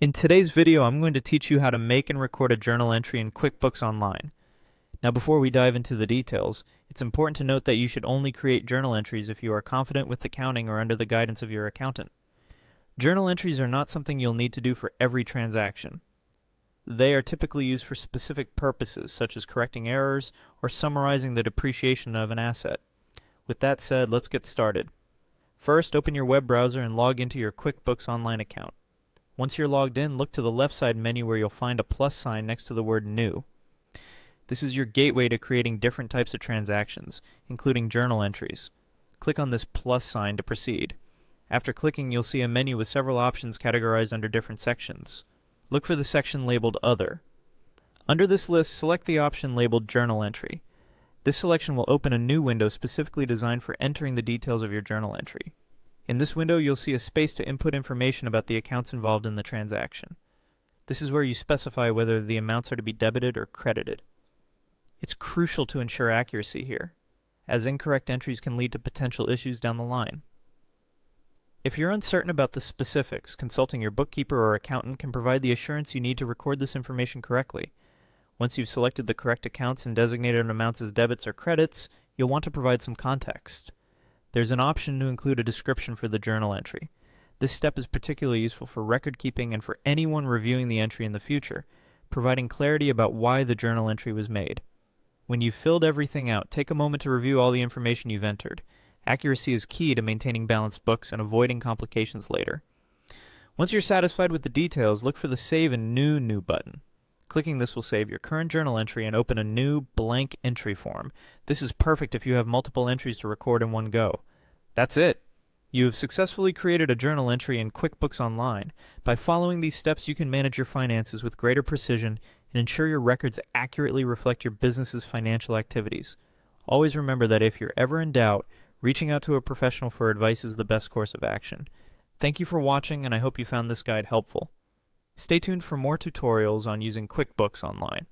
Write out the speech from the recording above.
In today's video, I'm going to teach you how to make and record a journal entry in QuickBooks Online. Now, before we dive into the details, it's important to note that you should only create journal entries if you are confident with accounting or under the guidance of your accountant. Journal entries are not something you'll need to do for every transaction. They are typically used for specific purposes, such as correcting errors or summarizing the depreciation of an asset. With that said, let's get started. First, open your web browser and log into your QuickBooks Online account. Once you're logged in, look to the left side menu where you'll find a plus sign next to the word New. This is your gateway to creating different types of transactions, including journal entries. Click on this plus sign to proceed. After clicking, you'll see a menu with several options categorized under different sections. Look for the section labeled Other. Under this list, select the option labeled Journal Entry. This selection will open a new window specifically designed for entering the details of your journal entry. In this window, you'll see a space to input information about the accounts involved in the transaction. This is where you specify whether the amounts are to be debited or credited. It's crucial to ensure accuracy here, as incorrect entries can lead to potential issues down the line. If you're uncertain about the specifics, consulting your bookkeeper or accountant can provide the assurance you need to record this information correctly. Once you've selected the correct accounts and designated amounts as debits or credits, you'll want to provide some context. There's an option to include a description for the journal entry. This step is particularly useful for record keeping and for anyone reviewing the entry in the future, providing clarity about why the journal entry was made. When you've filled everything out, take a moment to review all the information you've entered. Accuracy is key to maintaining balanced books and avoiding complications later. Once you're satisfied with the details, look for the Save and New button. Clicking this will save your current journal entry and open a new blank entry form. This is perfect if you have multiple entries to record in one go. That's it! You have successfully created a journal entry in QuickBooks Online. By following these steps, you can manage your finances with greater precision and ensure your records accurately reflect your business's financial activities. Always remember that if you're ever in doubt, reaching out to a professional for advice is the best course of action. Thank you for watching, and I hope you found this guide helpful. Stay tuned for more tutorials on using QuickBooks Online.